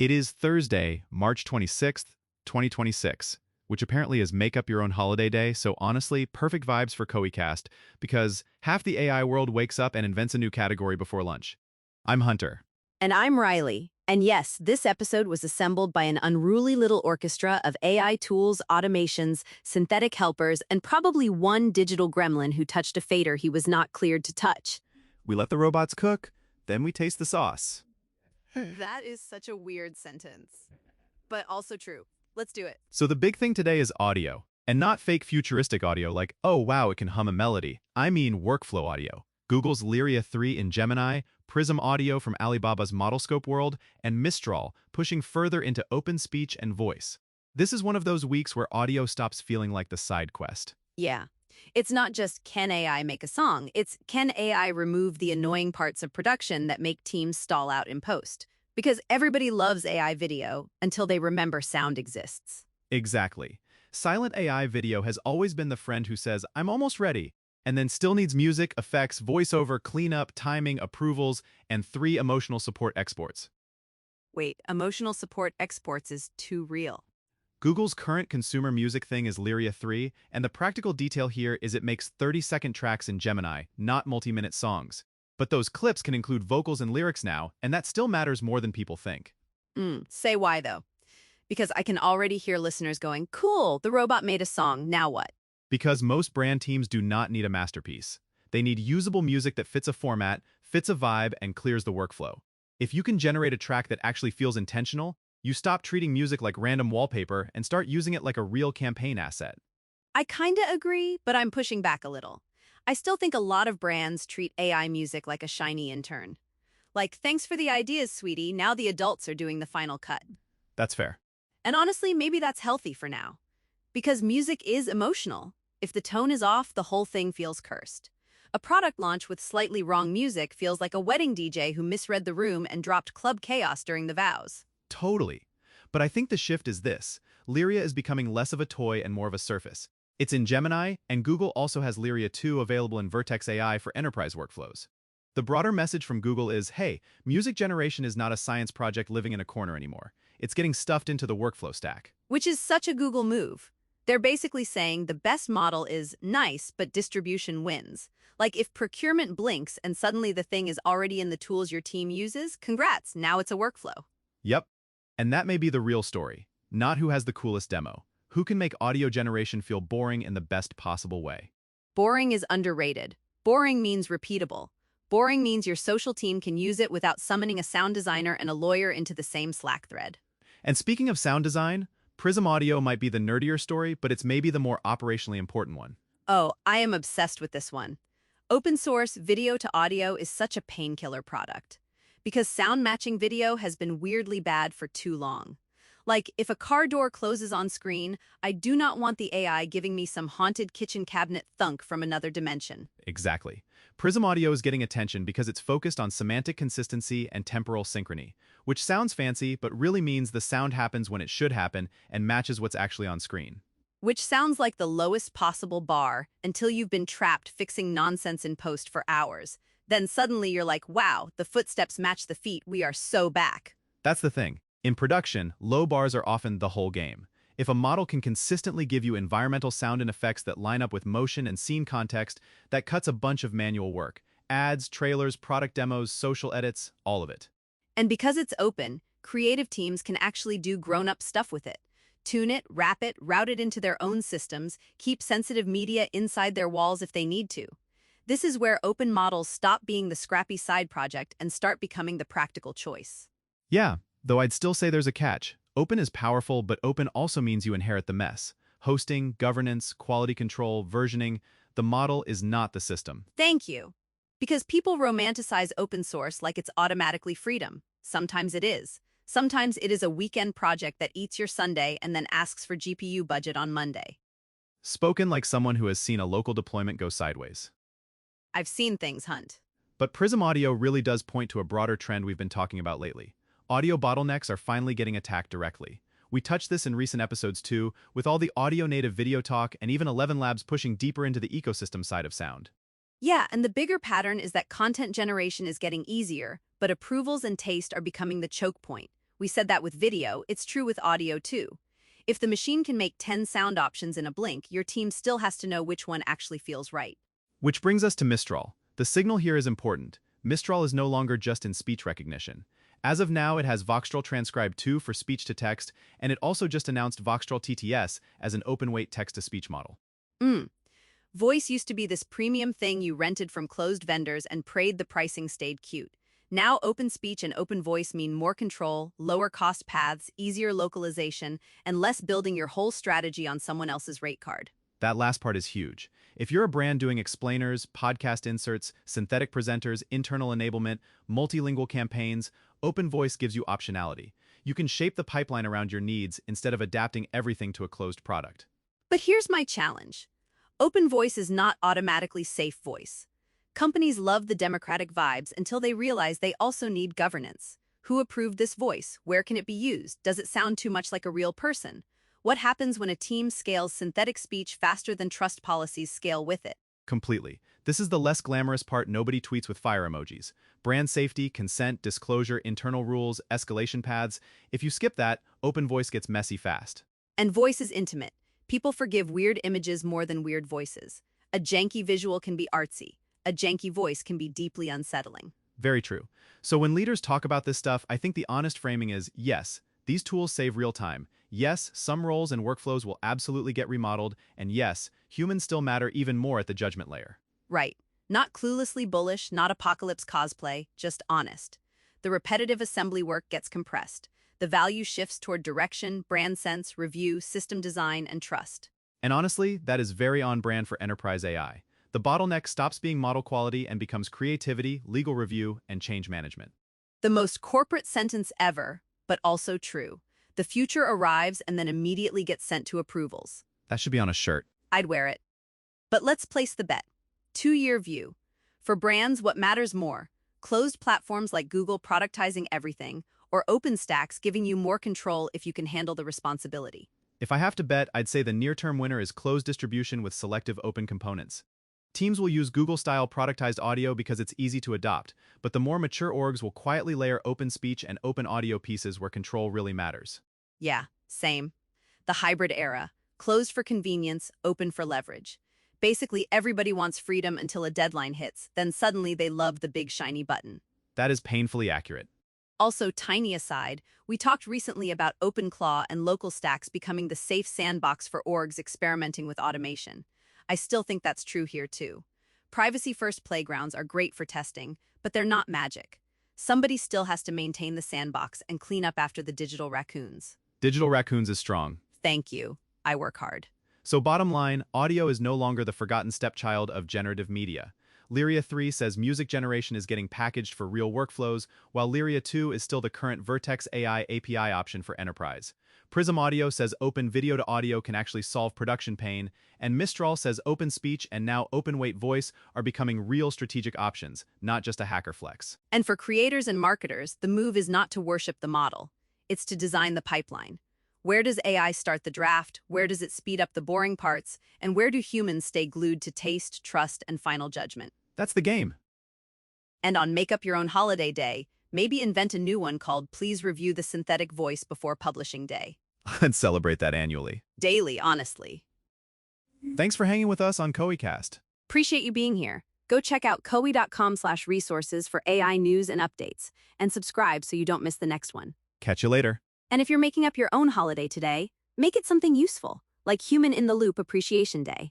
It is Thursday, March 26th, 2026, which apparently is Make Up Your Own Holiday Day, so honestly, perfect vibes for CoeCast, because half the AI world wakes up and invents a new category before lunch. I'm Hunter. And I'm Riley. And yes, this episode was assembled by an unruly little orchestra of AI tools, automations, synthetic helpers, and probably one digital gremlin who touched a fader he was not cleared to touch. We let the robots cook, then we taste the sauce. That is such a weird sentence, but also true. Let's do it. So the big thing today is audio, and not fake futuristic audio like, oh wow, it can hum a melody. I mean workflow audio. Google's Lyria 3 in Gemini, PrismAudio from Alibaba's ModelScope world, and Mistral pushing further into open speech and voice. This is one of those weeks where audio stops feeling like the side quest. Yeah. It's not just can AI make a song, it's can AI remove the annoying parts of production that make teams stall out in post. Because everybody loves AI video until they remember sound exists. Exactly. Silent AI video has always been the friend who says, I'm almost ready, and then still needs music, effects, voiceover, cleanup, timing, approvals, and 3 emotional support exports. Wait, emotional support exports is too real. Google's current consumer music thing is Lyria 3, and the practical detail here is it makes 30-second tracks in Gemini, not multi-minute songs. But those clips can include vocals and lyrics now, and that still matters more than people think. Say why, though. Because I can already hear listeners going, cool, the robot made a song, now what? Because most brand teams do not need a masterpiece. They need usable music that fits a format, fits a vibe, and clears the workflow. If you can generate a track that actually feels intentional, you stop treating music like random wallpaper and start using it like a real campaign asset. I kinda agree, but I'm pushing back a little. I still think a lot of brands treat AI music like a shiny intern. Like, thanks for the ideas, sweetie, now the adults are doing the final cut. That's fair. And honestly, maybe that's healthy for now. Because music is emotional. If the tone is off, the whole thing feels cursed. A product launch with slightly wrong music feels like a wedding DJ who misread the room and dropped club chaos during the vows. Totally. But I think the shift is this. Lyria is becoming less of a toy and more of a surface. It's in Gemini, and Google also has Lyria 2 available in Vertex AI for enterprise workflows. The broader message from Google is, hey, music generation is not a science project living in a corner anymore. It's getting stuffed into the workflow stack. Which is such a Google move. They're basically saying the best model is nice, but distribution wins. Like if procurement blinks and suddenly the thing is already in the tools your team uses, congrats, now it's a workflow. Yep. And that may be the real story, not who has the coolest demo. Who can make audio generation feel boring in the best possible way? Boring is underrated. Boring means repeatable. Boring means your social team can use it without summoning a sound designer and a lawyer into the same Slack thread. And speaking of sound design, PrismAudio might be the nerdier story, but it's maybe the more operationally important one. Oh, I am obsessed with this one. Open source video to audio is such a painkiller product. Because sound matching video has been weirdly bad for too long. Like, if a car door closes on screen, I do not want the AI giving me some haunted kitchen cabinet thunk from another dimension. Exactly. PrismAudio is getting attention because it's focused on semantic consistency and temporal synchrony, which sounds fancy but really means the sound happens when it should happen and matches what's actually on screen. Which sounds like the lowest possible bar until you've been trapped fixing nonsense in post for hours. Then suddenly you're like, wow, the footsteps match the feet, we are so back. That's the thing. In production, low bars are often the whole game. If a model can consistently give you environmental sound and effects that line up with motion and scene context, that cuts a bunch of manual work. Ads, trailers, product demos, social edits, all of it. And because it's open, creative teams can actually do grown-up stuff with it. Tune it, wrap it, route it into their own systems, keep sensitive media inside their walls if they need to. This is where open models stop being the scrappy side project and start becoming the practical choice. Yeah, though I'd still say there's a catch. Open is powerful, but open also means you inherit the mess. Hosting, governance, quality control, versioning, the model is not the system. Thank you. Because people romanticize open source like it's automatically freedom. Sometimes it is. Sometimes it is a weekend project that eats your Sunday and then asks for GPU budget on Monday. Spoken like someone who has seen a local deployment go sideways. I've seen things, Hunt. But PrismAudio really does point to a broader trend we've been talking about lately. Audio bottlenecks are finally getting attacked directly. We touched this in recent episodes too, with all the audio-native video talk and even 11 Labs pushing deeper into the ecosystem side of sound. Yeah, and the bigger pattern is that content generation is getting easier, but approvals and taste are becoming the choke point. We said that with video, it's true with audio too. If the machine can make 10 sound options in a blink, your team still has to know which one actually feels right. Which brings us to Mistral. The signal here is important. Mistral is no longer just in speech recognition. As of now, it has Voxtral Transcribe 2 for speech-to-text, and it also just announced Voxtral TTS as an open-weight text-to-speech model. Voice used to be this premium thing you rented from closed vendors and prayed the pricing stayed cute. Now open speech and open voice mean more control, lower cost paths, easier localization, and less building your whole strategy on someone else's rate card. That last part is huge. If you're a brand doing explainers, podcast inserts, synthetic presenters, internal enablement, multilingual campaigns, open voice gives you optionality. You can shape the pipeline around your needs instead of adapting everything to a closed product. But here's my challenge. Open voice is not automatically safe voice. Companies love the democratic vibes until they realize they also need governance. Who approved this voice? Where can it be used? Does it sound too much like a real person? What happens when a team scales synthetic speech faster than trust policies scale with it? Completely. This is the less glamorous part nobody tweets with fire emojis. Brand safety, consent, disclosure, internal rules, escalation paths. If you skip that, open voice gets messy fast. And voice is intimate. People forgive weird images more than weird voices. A janky visual can be artsy. A janky voice can be deeply unsettling. Very true. So when leaders talk about this stuff, I think the honest framing is, yes, these tools save real time. Yes, some roles and workflows will absolutely get remodeled. And yes, humans still matter even more at the judgment layer. Right. Not cluelessly bullish, not apocalypse cosplay, just honest. The repetitive assembly work gets compressed. The value shifts toward direction, brand sense, review, system design, and trust. And honestly, that is very on brand for enterprise AI. The bottleneck stops being model quality and becomes creativity, legal review, and change management. The most corporate sentence ever, but also true. The future arrives and then immediately gets sent to approvals. That should be on a shirt. I'd wear it. But let's place the bet. 2-year view. For brands, what matters more? Closed platforms like Google productizing everything, or OpenStacks giving you more control if you can handle the responsibility? If I have to bet, I'd say the near-term winner is closed distribution with selective open components. Teams will use Google-style productized audio because it's easy to adopt, but the more mature orgs will quietly layer open speech and open audio pieces where control really matters. Yeah, same. The hybrid era. Closed for convenience, open for leverage. Basically, everybody wants freedom until a deadline hits, then suddenly they love the big shiny button. That is painfully accurate. Also, tiny aside, we talked recently about OpenClaw and local stacks becoming the safe sandbox for orgs experimenting with automation. I still think that's true here too. Privacy-first playgrounds are great for testing, but they're not magic. Somebody still has to maintain the sandbox and clean up after the digital raccoons. Digital raccoons is strong. Thank you. I work hard. So bottom line, audio is no longer the forgotten stepchild of generative media. Lyria 3 says music generation is getting packaged for real workflows, while Lyria 2 is still the current Vertex AI API option for enterprise. PrismAudio says open video to audio can actually solve production pain, and Mistral says open speech and now open weight voice are becoming real strategic options, not just a hacker flex. And for creators and marketers, the move is not to worship the model. It's to design the pipeline. Where does AI start the draft? Where does it speed up the boring parts? And where do humans stay glued to taste, trust, and final judgment? That's the game. And on Make Up Your Own Holiday Day, maybe invent a new one called Please Review the Synthetic Voice Before Publishing Day. Let's celebrate that annually. Daily, honestly. Thanks for hanging with us on KoiCast. Appreciate you being here. Go check out koi.com/resources for AI news and updates, and subscribe so you don't miss the next one. Catch you later. And if you're making up your own holiday today, make it something useful, like Human in the Loop Appreciation Day.